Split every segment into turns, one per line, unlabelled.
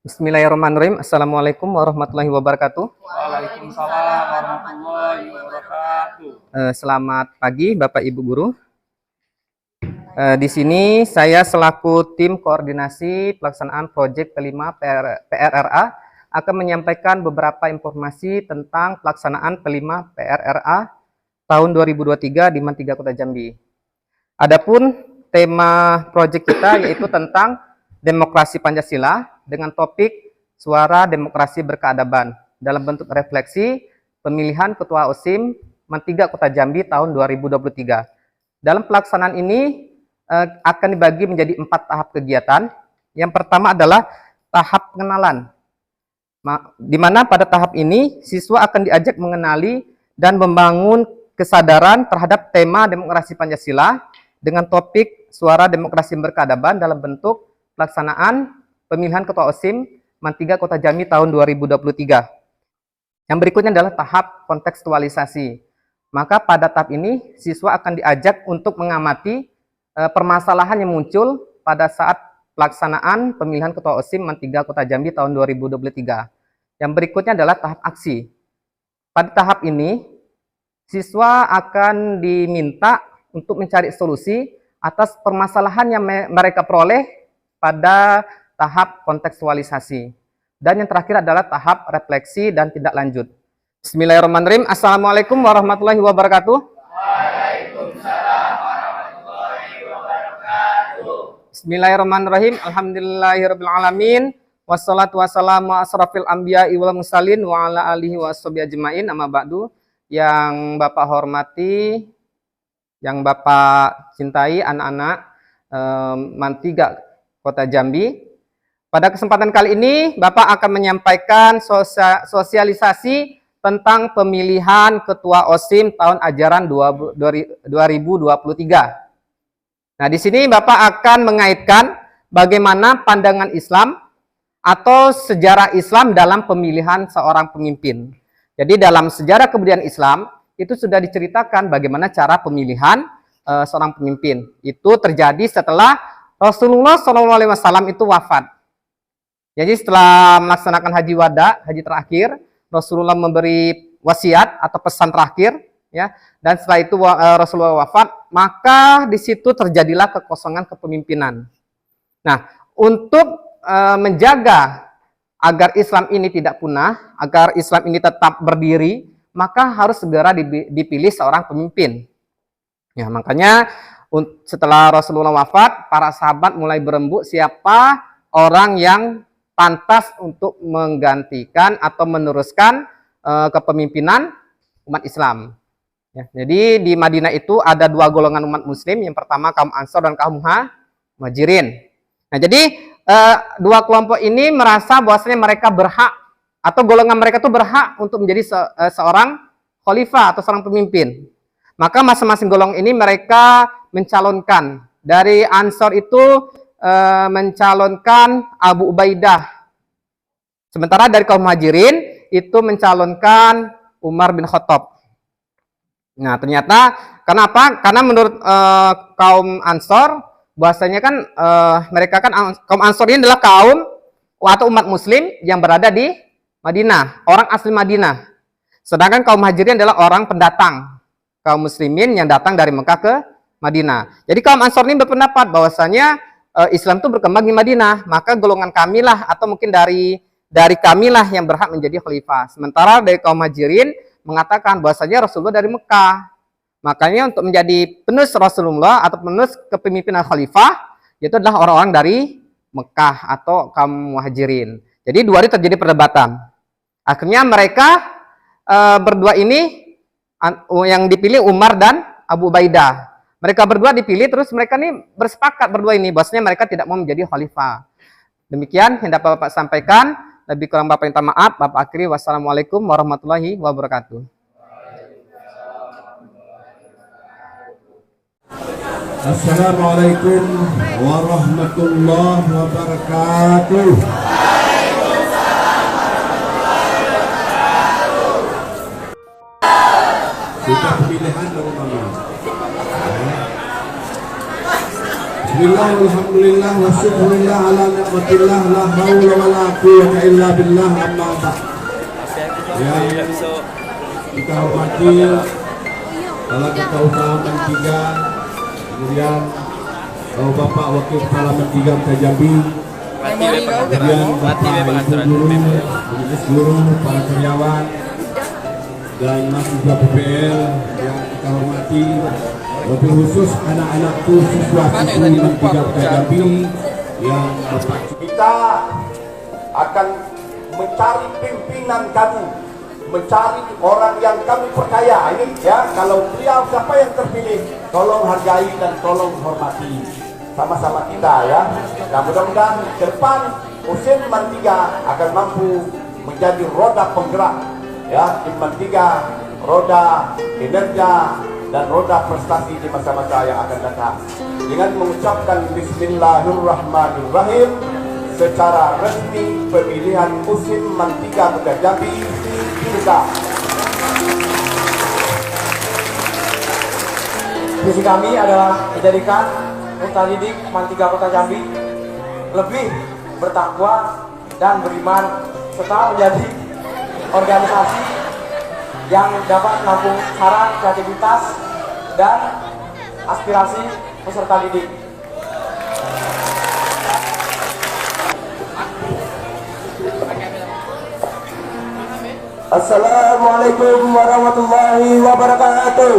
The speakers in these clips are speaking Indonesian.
Bismillahirrahmanirrahim. Assalamualaikum warahmatullahi wabarakatuh.
Waalaikumsalam warahmatullahi wabarakatuh.
Selamat pagi Bapak Ibu Guru. Di sini saya selaku tim koordinasi pelaksanaan proyek kelima PRRA akan menyampaikan beberapa informasi tentang pelaksanaan kelima PRRA tahun 2023 di Man 3 Kota Jambi. Adapun tema proyek kita yaitu tentang demokrasi Pancasila dengan topik suara demokrasi berkeadaban dalam bentuk refleksi pemilihan Ketua OSIM Man 3 Kota Jambi tahun 2023. Dalam pelaksanaan ini akan dibagi menjadi 4 tahap kegiatan. Yang pertama adalah tahap pengenalan, di mana pada tahap ini siswa akan diajak mengenali dan membangun kesadaran terhadap tema demokrasi Pancasila dengan topik suara demokrasi berkeadaban dalam bentuk pelaksanaan pemilihan Ketua OSIM Man 3 Kota Jambi tahun 2023. Yang berikutnya adalah tahap kontekstualisasi. Maka pada tahap ini siswa akan diajak untuk mengamati permasalahan yang muncul pada saat pelaksanaan pemilihan Ketua OSIM Man 3 Kota Jambi tahun 2023. Yang berikutnya adalah tahap aksi. Pada tahap ini siswa akan diminta untuk mencari solusi atas permasalahan yang mereka peroleh pada tahap kontekstualisasi. Dan yang terakhir adalah tahap refleksi dan tindak lanjut. Bismillahirrahmanirrahim. Assalamualaikum warahmatullahi wabarakatuh.
Waalaikumsalam warahmatullahi wabarakatuh.
Bismillahirrahmanirrahim. Alhamdulillahirabbil alamin. Wassalatu wassalamu asrafil anbiya'i wal mursalin wa ala alihi washabihi ajmain. Amma ba'du. Yang Bapak hormati, yang Bapak cintai anak-anak Man 3 Kota Jambi. Pada kesempatan kali ini, Bapak akan menyampaikan sosialisasi tentang pemilihan Ketua OSIM tahun ajaran 2023. Nah, di sini Bapak akan mengaitkan bagaimana pandangan Islam atau sejarah Islam dalam pemilihan seorang pemimpin. Jadi dalam sejarah kebudayaan Islam, itu sudah diceritakan bagaimana cara pemilihan seorang pemimpin. Itu terjadi setelah Rasulullah SAW itu wafat. Jadi setelah melaksanakan haji wada, haji terakhir, Rasulullah memberi wasiat atau pesan terakhir, ya. Dan setelah itu Rasulullah wafat, maka di situ terjadilah kekosongan kepemimpinan. Nah, untuk menjaga agar Islam ini tidak punah, agar Islam ini tetap berdiri, maka harus segera dipilih seorang pemimpin. Ya, makanya setelah Rasulullah wafat, para sahabat mulai berembuk siapa orang yang pantas untuk menggantikan atau meneruskan kepemimpinan umat Islam. Ya, jadi di Madinah itu ada 2 golongan umat Muslim. Yang pertama kaum Ansor dan kaum Muhajirin. Nah, jadi 2 kelompok ini merasa bahwasanya mereka berhak atau golongan mereka itu berhak untuk menjadi seorang khalifah atau seorang pemimpin. Maka masing-masing golongan ini mereka mencalonkan. Dari Ansor itu mencalonkan Abu Ubaidah. Sementara dari kaum Muhajirin itu mencalonkan Umar bin Khattab. Nah, ternyata kenapa? Karena menurut kaum Ansor, bahwasanya kan mereka kan kaum Ansor ini adalah kaum atau umat Muslim yang berada di Madinah, orang asli Madinah. Sedangkan kaum Muhajirin adalah orang pendatang, kaum muslimin yang datang dari Mekah ke Madinah. Jadi kaum Ansor ini berpendapat bahwasanya Islam itu berkembang di Madinah, maka golongan kamilah atau mungkin dari kamilah yang berhak menjadi khalifah. Sementara dari kaum Muhajirin mengatakan bahwasanya Rasulullah dari Mekah. Makanya untuk menjadi penerus Rasulullah atau penerus kepemimpinan khalifah itu adalah orang-orang dari Mekah atau kaum Muhajirin. Jadi 2 ini terjadi perdebatan. Akhirnya mereka berdua ini yang dipilih Umar dan Abu Ubaidah. Mereka berdua dipilih, terus mereka ini bersepakat berdua ini bahwasanya mereka tidak mau menjadi khalifah. Demikian yang dapat Bapak sampaikan. Lebih kurang Bapak minta maaf. Bapak akhiri. Wassalamualaikum warahmatullahi wabarakatuh.
Assalamualaikum warahmatullahi wabarakatuh. Sudah pilihan dong, Mama. Bismillah, alhamdulillah, wa syukurillah ala nikmatillah, la hawla wa la quwwata illa billah, amma ba'd. Yang kita hormati Kepala Kepala Mentiga, kemudian Bapak Wakil Kepala Mentiga Kota Jambi, kemudian Bapak Ibu Guru, Majelis Guru, para karyawan, dan mahasiswa PPL yang kita hormati, lebih khusus anak-anakku siswa-siswi Mentiga Kota Jambi yang berpacu.
Kita akan mencari pimpinan kami, mencari orang yang kami percaya. Ini ya, kalau beliau siapa yang terpilih, tolong hargai dan tolong hormati sama-sama kita ya. Nah, mudah-mudahan ke depan Usin Mentiga akan mampu menjadi roda penggerak ya, tim Mentiga, roda kinerja dan roda prestasi di masa-masa yang akan datang. Dengan mengucapkan Bismillahirrahmanirrahim, secara resmi pemilihan Usin Mentiga Kota Jambi dibuka.
Visi kami adalah menjadikan Unta Didik Mentiga Kota Jambi lebih bertakwa dan beriman, serta menjadi organisasi yang dapat menampung saran, kreativitas, dan aspirasi peserta didik.
Assalamualaikum warahmatullahi wabarakatuh.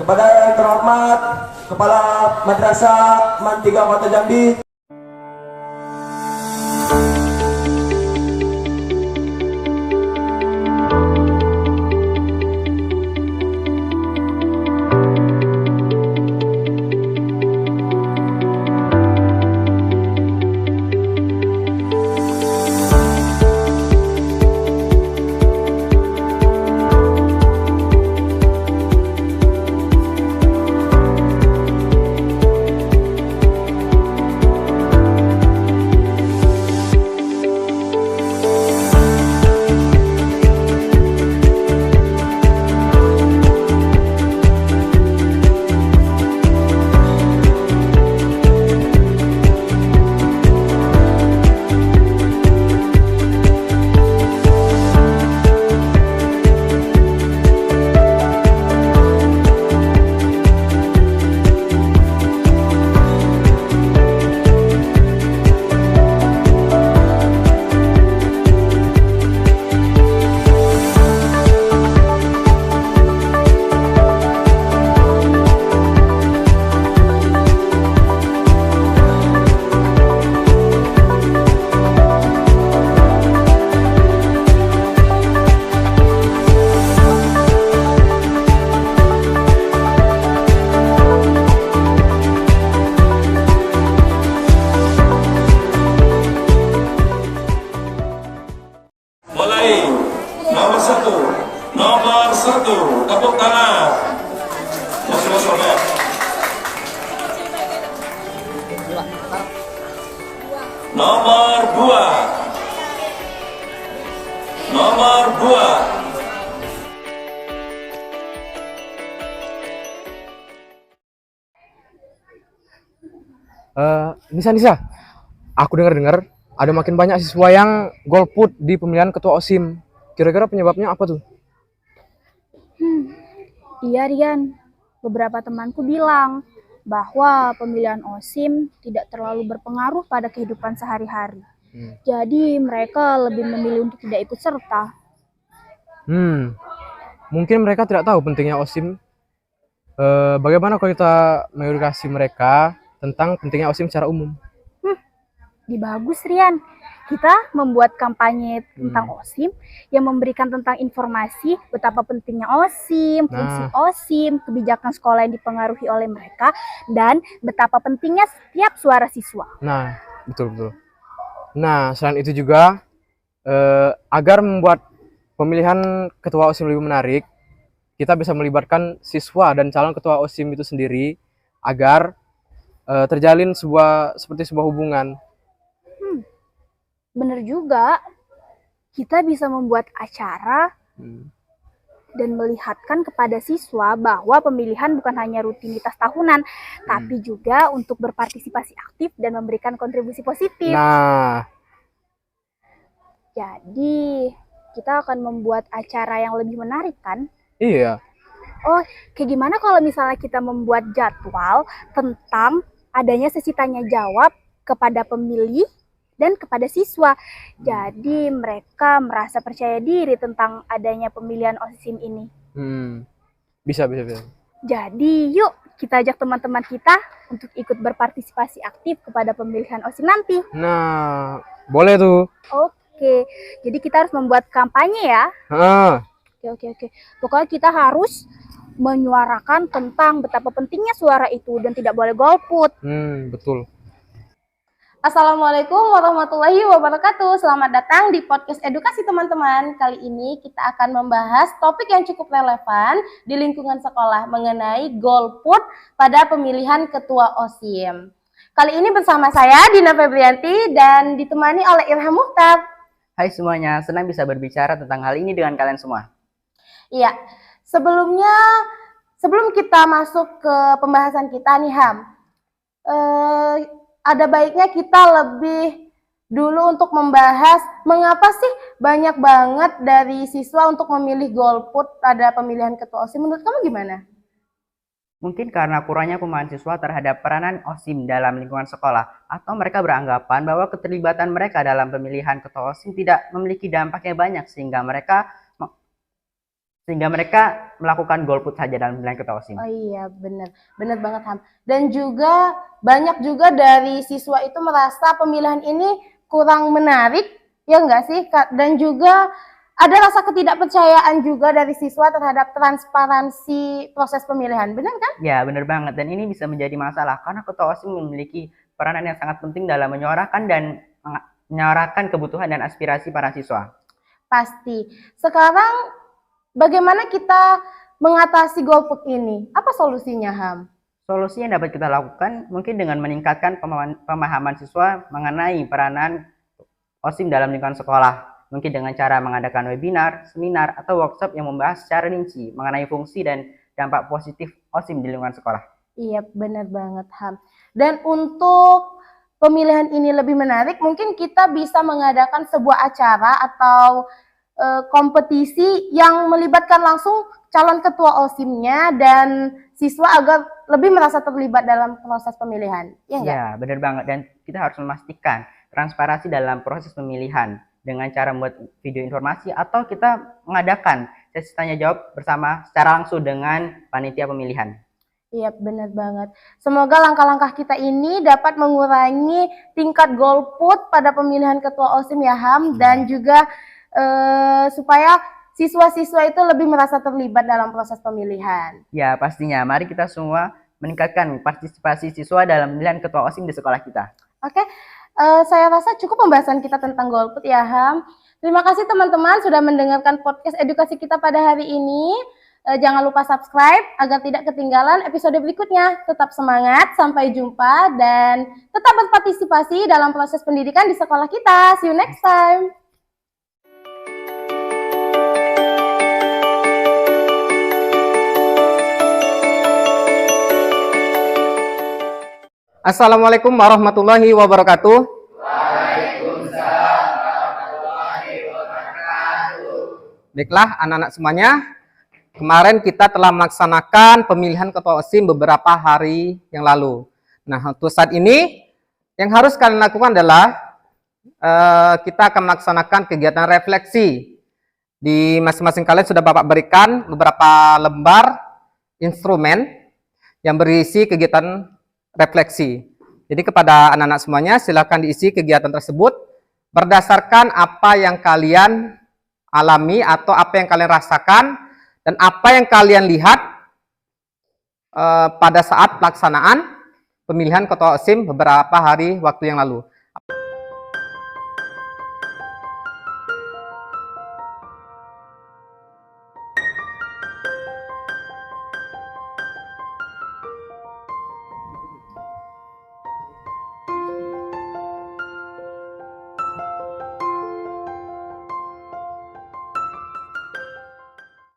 Kepada yang terhormat Kepala Madrasah Mentiga Kota Jambi,
Mulai nomor satu, tepuk tangan. Masuk ya. Nomor dua.
Nisa, aku dengar ada makin banyak siswa yang golput di pemilihan ketua OSIM. Kira-kira penyebabnya apa tuh?
Iya Rian, beberapa temanku bilang bahwa pemilihan OSIM tidak terlalu berpengaruh pada kehidupan sehari-hari. Jadi mereka lebih memilih untuk tidak ikut serta.
Mungkin mereka tidak tahu pentingnya OSIM. Bagaimana kalau kita mengedukasi mereka tentang pentingnya OSIM secara umum?
Bagus Rian, kita membuat kampanye tentang OSIM yang memberikan tentang informasi betapa pentingnya OSIM, fungsi OSIM, kebijakan sekolah yang dipengaruhi oleh mereka, dan betapa pentingnya setiap suara siswa.
Nah, betul. Nah, selain itu juga agar membuat pemilihan ketua OSIM lebih menarik, kita bisa melibatkan siswa dan calon ketua OSIM itu sendiri agar terjalin seperti sebuah hubungan.
Bener juga, kita bisa membuat acara dan melihatkan kepada siswa bahwa pemilihan bukan hanya rutinitas tahunan, tapi juga untuk berpartisipasi aktif dan memberikan kontribusi positif.
Nah,
Jadi, kita akan membuat acara yang lebih menarik kan?
iya.
Oh, kayak gimana kalau misalnya kita membuat jadwal tentang adanya sesi tanya jawab kepada pemilih dan kepada siswa. Jadi mereka merasa percaya diri tentang adanya pemilihan OSIM ini.
Bisa.
Jadi yuk kita ajak teman-teman kita untuk ikut berpartisipasi aktif kepada pemilihan OSIM nanti.
Nah, boleh tuh.
Oke, jadi kita harus membuat kampanye ya. Oke. Pokoknya kita harus menyuarakan tentang betapa pentingnya suara itu dan tidak boleh golput.
Betul.
Assalamualaikum warahmatullahi wabarakatuh. Selamat datang di podcast edukasi teman-teman. Kali ini kita akan membahas topik yang cukup relevan di lingkungan sekolah mengenai golput pada pemilihan ketua OSIM. Kali ini bersama saya Dina Febrianti dan ditemani oleh Ilham Muhtar.
Hai semuanya, senang bisa berbicara tentang hal ini dengan kalian semua.
Iya, sebelum kita masuk ke pembahasan kita nih Ham, ada baiknya kita lebih dulu untuk membahas mengapa sih banyak banget dari siswa untuk memilih golput pada pemilihan ketua OSIM. Menurut kamu gimana?
Mungkin karena kurangnya pemahaman siswa terhadap peranan OSIM dalam lingkungan sekolah, atau mereka beranggapan bahwa keterlibatan mereka dalam pemilihan ketua OSIM tidak memiliki dampak yang banyak sehingga mereka melakukan golput saja dalam pemilihan ketua OSIM.
Oh iya, benar banget Ham. Dan juga banyak juga dari siswa itu merasa pemilihan ini kurang menarik, ya enggak sih? Dan juga ada rasa ketidakpercayaan juga dari siswa terhadap transparansi proses pemilihan, benar kan?
Ya, benar banget. Dan ini bisa menjadi masalah karena ketua OSIM memiliki peranan yang sangat penting dalam menyuarakan kebutuhan dan aspirasi para siswa.
Pasti. Sekarang bagaimana kita mengatasi golput ini? Apa solusinya, Ham?
Solusi yang dapat kita lakukan mungkin dengan meningkatkan pemahaman siswa mengenai peranan OSIM dalam lingkungan sekolah. Mungkin dengan cara mengadakan webinar, seminar, atau workshop yang membahas secara rinci mengenai fungsi dan dampak positif OSIM di lingkungan sekolah.
Iya, benar banget, Ham. Dan untuk pemilihan ini lebih menarik, mungkin kita bisa mengadakan sebuah acara atau kompetisi yang melibatkan langsung calon ketua OSIM-nya dan siswa agar lebih merasa terlibat dalam proses pemilihan. Ya enggak?
Ya, benar banget. Dan kita harus memastikan transparansi dalam proses pemilihan dengan cara membuat video informasi atau kita mengadakan sesi tanya jawab bersama secara langsung dengan panitia pemilihan.
Iya, benar banget. Semoga langkah-langkah kita ini dapat mengurangi tingkat golput pada pemilihan ketua OSIM ya Ham, dan juga supaya siswa-siswa itu lebih merasa terlibat dalam proses pemilihan.
Ya, pastinya. Mari kita semua meningkatkan partisipasi siswa dalam pemilihan ketua OSIM di sekolah kita.
Oke, saya rasa cukup pembahasan kita tentang golput ya Ham. Terima kasih teman-teman sudah mendengarkan podcast edukasi kita pada hari ini. Jangan lupa subscribe agar tidak ketinggalan episode berikutnya. Tetap semangat, sampai jumpa, dan tetap berpartisipasi dalam proses pendidikan di sekolah kita. See you next time.
Assalamualaikum warahmatullahi wabarakatuh. Baiklah anak-anak semuanya, kemarin kita telah melaksanakan pemilihan ketua OSIM beberapa hari yang lalu. Nah, untuk saat ini yang harus kalian lakukan adalah kita akan melaksanakan kegiatan refleksi. Di masing-masing kalian sudah Bapak berikan beberapa lembar instrumen yang berisi kegiatan refleksi. Jadi kepada anak-anak semuanya silakan diisi kegiatan tersebut berdasarkan apa yang kalian alami atau apa yang kalian rasakan dan apa yang kalian lihat pada saat pelaksanaan pemilihan ketua OSIM beberapa hari waktu yang lalu.